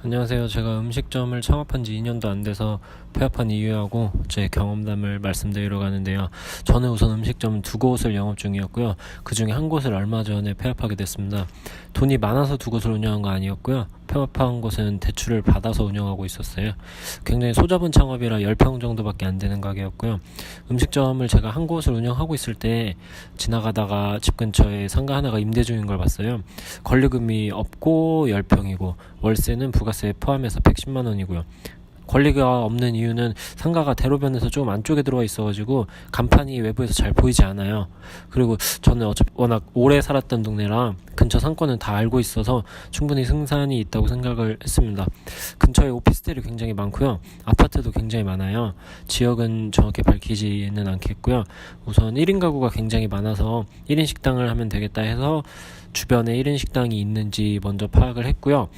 안녕하세요. 제가 음식점을 창업한 지 2년도 안 돼서 폐업한 이유하고 제 경험담을 말씀드리러 가는데요. 저는 우선 음식점 두 곳을 영업 중이었고요. 그 중에 한 곳을 얼마 전에 폐업하게 됐습니다. 돈이 많아서 두 곳을 운영한 거 아니었고요. 폐업한 곳은 대출을 받아서 운영하고 있었어요. 굉장히 소잡은 창업이라 10평 정도밖에 안 되는 가게였고요. 음식점을 제가 한 곳을 운영하고 있을 때 지나가다가 집 근처에 상가 하나가 임대 중인 걸 봤어요. 권리금이 없고 10평이고 월세는 부가세 포함해서 110만 원이고요. 권리가 없는 이유는 상가가 대로변에서 조금 안쪽에 들어와 있어가지고 간판이 외부에서 잘 보이지 않아요. 그리고 저는 어차피 워낙 오래 살았던 동네라 근처 상권은 다 알고 있어서 충분히 승산이 있다고 생각을 했습니다. 근처에 오피스텔이 굉장히 많고요. 아파트도 굉장히 많아요. 지역은 정확히 밝히지는 않겠고요. 우선 1인 가구가 굉장히 많아서 1인 식당을 하면 되겠다 해서 주변에 1인 식당이 있는지 먼저 파악을 했고요.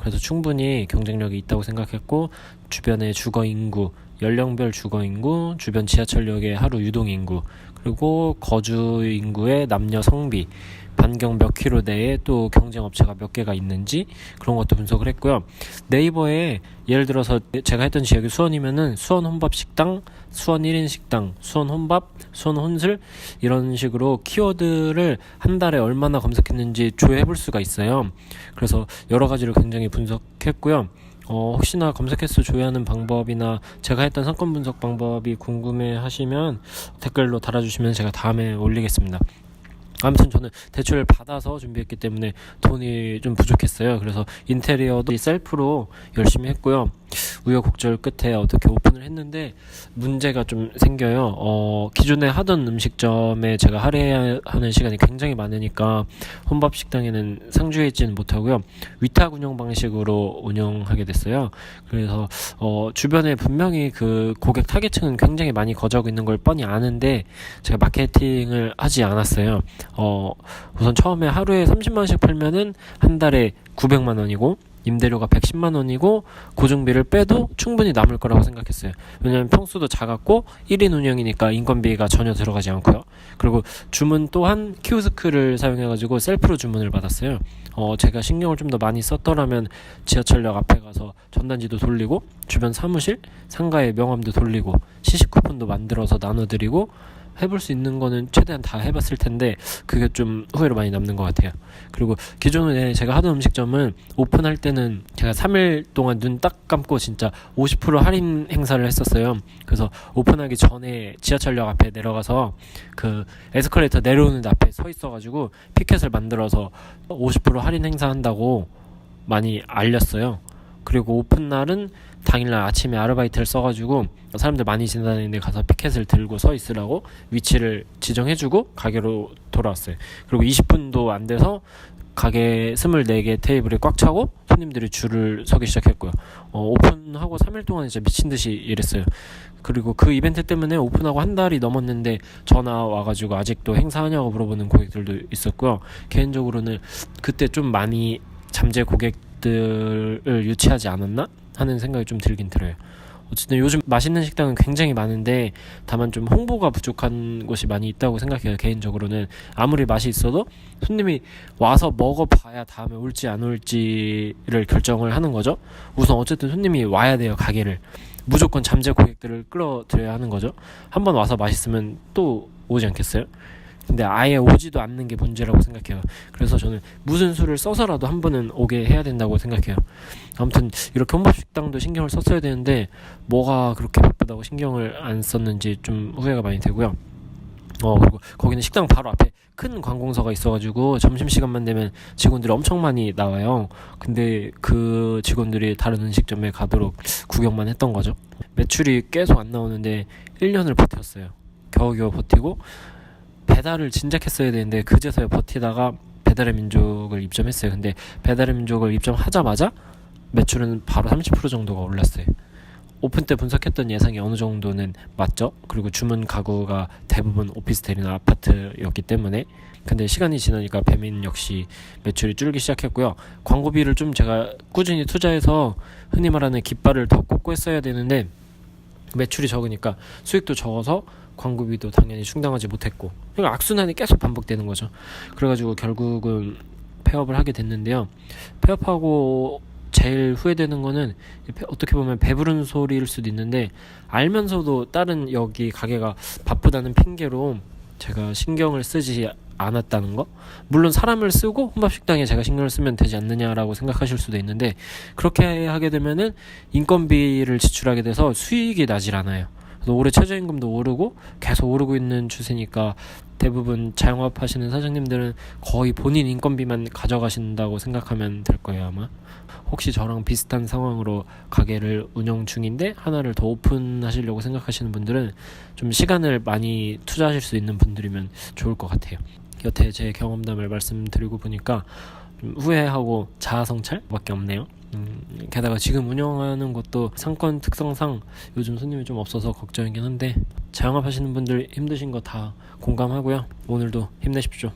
그래서 충분히 경쟁력이 있다고 생각했고, 주변의 주거 인구, 연령별 주거 인구, 주변 지하철역의 하루 유동 인구, 그리고 거주 인구의 남녀 성비, 반경 몇 킬로 내에 또 경쟁 업체가 몇 개가 있는지 그런 것도 분석을 했고요. 네이버에 예를 들어서 제가 했던 지역이 수원이면은 수원 혼밥 식당, 수원 1인 식당, 수원 혼밥, 수원 혼술 이런 식으로 키워드를 한 달에 얼마나 검색했는지 조회해 볼 수가 있어요. 그래서 여러 가지를 굉장히 분석했고요. 혹시나 검색해서 조회하는 방법이나 제가 했던 상권 분석 방법이 궁금해 하시면 댓글로 달아주시면 제가 다음에 올리겠습니다. 아무튼 저는 대출을 받아서 준비했기 때문에 돈이 좀 부족했어요. 그래서 인테리어도 셀프로 열심히 했고요. 우여곡절 끝에 어떻게 오픈을 했는데 문제가 좀 생겨요. 기존에 하던 음식점에 제가 할애해야 하는 시간이 굉장히 많으니까 혼밥 식당에는 상주해 있지는 못하고요. 위탁 운영 방식으로 운영하게 됐어요. 그래서 주변에 분명히 그 고객 타겟층은 굉장히 많이 거주하고 있는 걸 뻔히 아는데 제가 마케팅을 하지 않았어요. 우선 처음에 하루에 30만원씩 팔면은 한 달에 900만 원이고 임대료가 110만 원이고 고정비를 빼도 충분히 남을 거라고 생각했어요. 왜냐하면 평수도 작았고 1인 운영이니까 인건비가 전혀 들어가지 않고요. 그리고 주문 또한 키오스크를 사용해가지고 셀프로 주문을 받았어요. 제가 신경을 좀 더 많이 썼더라면 지하철역 앞에 가서 전단지도 돌리고 주변 사무실, 상가의 명함도 돌리고 시식 쿠폰도 만들어서 나눠드리고 해볼 수 있는 거는 최대한 다 해봤을 텐데 그게 좀 후회로 많이 남는 것 같아요. 그리고 기존에 제가 하던 음식점은 오픈할 때는 제가 3일 동안 눈 딱 감고 진짜 50% 할인 행사를 했었어요. 그래서 오픈하기 전에 지하철역 앞에 내려가서 그 에스컬레이터 내려오는 앞에 서 있어가지고 피켓을 만들어서 50% 할인 행사한다고 많이 알렸어요. 그리고 오픈날은 당일날 아침에 아르바이트를 써가지고 사람들 많이 지나다니는 데 가서 피켓을 들고 서 있으라고 위치를 지정해주고 가게로 돌아왔어요. 그리고 20분도 안 돼서 가게 24개 테이블이 꽉 차고 손님들이 줄을 서기 시작했고요. 오픈하고 3일 동안 진짜 미친듯이 일했어요. 그리고 그 이벤트 때문에 오픈하고 한 달이 넘었는데 전화 와가지고 아직도 행사하냐고 물어보는 고객들도 있었고요. 개인적으로는 그때 좀 많이 잠재 고객들을 유치하지 않았나 하는 생각이 좀 들긴 들어요. 어쨌든 요즘 맛있는 식당은 굉장히 많은데 다만 좀 홍보가 부족한 곳이 많이 있다고 생각해요. 개인적으로는 아무리 맛이 있어도 손님이 와서 먹어봐야 다음에 올지 안 올지를 결정을 하는 거죠. 우선 어쨌든 손님이 와야 돼요. 가게를 무조건 잠재 고객들을 끌어들여야 하는 거죠. 한번 와서 맛있으면 또 오지 않겠어요? 근데 아예 오지도 않는 게 문제라고 생각해요. 그래서 저는 무슨 수를 써서라도 한 번은 오게 해야 된다고 생각해요. 아무튼 이렇게 혼밥식당도 신경을 썼어야 되는데 뭐가 그렇게 바쁘다고 신경을 안 썼는지 좀 후회가 많이 되고요. 그리고 거기는 식당 바로 앞에 큰 관공서가 있어가지고 점심시간만 되면 직원들이 엄청 많이 나와요. 근데 그 직원들이 다른 음식점에 가도록 구경만 했던 거죠. 매출이 계속 안 나오는데 1년을 버텼어요. 겨우겨우 버티고 배달을 진작 했어야 되는데 그제서야 버티다가 배달의 민족을 입점했어요. 근데 배달의 민족을 입점하자마자 매출은 바로 30% 정도가 올랐어요. 오픈 때 분석했던 예상이 어느 정도는 맞죠? 그리고 주문 가구가 대부분 오피스텔이나 아파트였기 때문에. 근데 시간이 지나니까 배민 역시 매출이 줄기 시작했고요. 광고비를 좀 제가 꾸준히 투자해서 흔히 말하는 깃발을 더 꽂고 했어야 되는데 매출이 적으니까 수익도 적어서 광고비도 당연히 충당하지 못했고, 그러니까 악순환이 계속 반복되는 거죠. 그래가지고 결국은 폐업을 하게 됐는데요. 폐업하고 제일 후회되는 거는 어떻게 보면 배부른 소리일 수도 있는데, 알면서도 다른 여기 가게가 바쁘다는 핑계로 제가 신경을 쓰지 않았다는 거. 물론 사람을 쓰고 혼밥식당에 제가 신경을 쓰면 되지 않느냐라고 생각하실 수도 있는데, 그렇게 하게 되면은 인건비를 지출하게 돼서 수익이 나질 않아요. 그래서 올해 최저임금도 오르고 계속 오르고 있는 추세니까 대부분 자영업 하시는 사장님들은 거의 본인 인건비만 가져가신다고 생각하면 될 거예요, 아마. 혹시 저랑 비슷한 상황으로 가게를 운영 중인데 하나를 더 오픈하시려고 생각하시는 분들은 좀 시간을 많이 투자하실 수 있는 분들이면 좋을 것 같아요. 여태 제 경험담을 말씀드리고 보니까 좀 후회하고 자아성찰밖에 없네요. 게다가 지금 운영하는 곳도 상권 특성상 요즘 손님이 좀 없어서 걱정이긴 한데, 자영업 하시는 분들 힘드신 거 다 공감하고요. 오늘도 힘내십시오.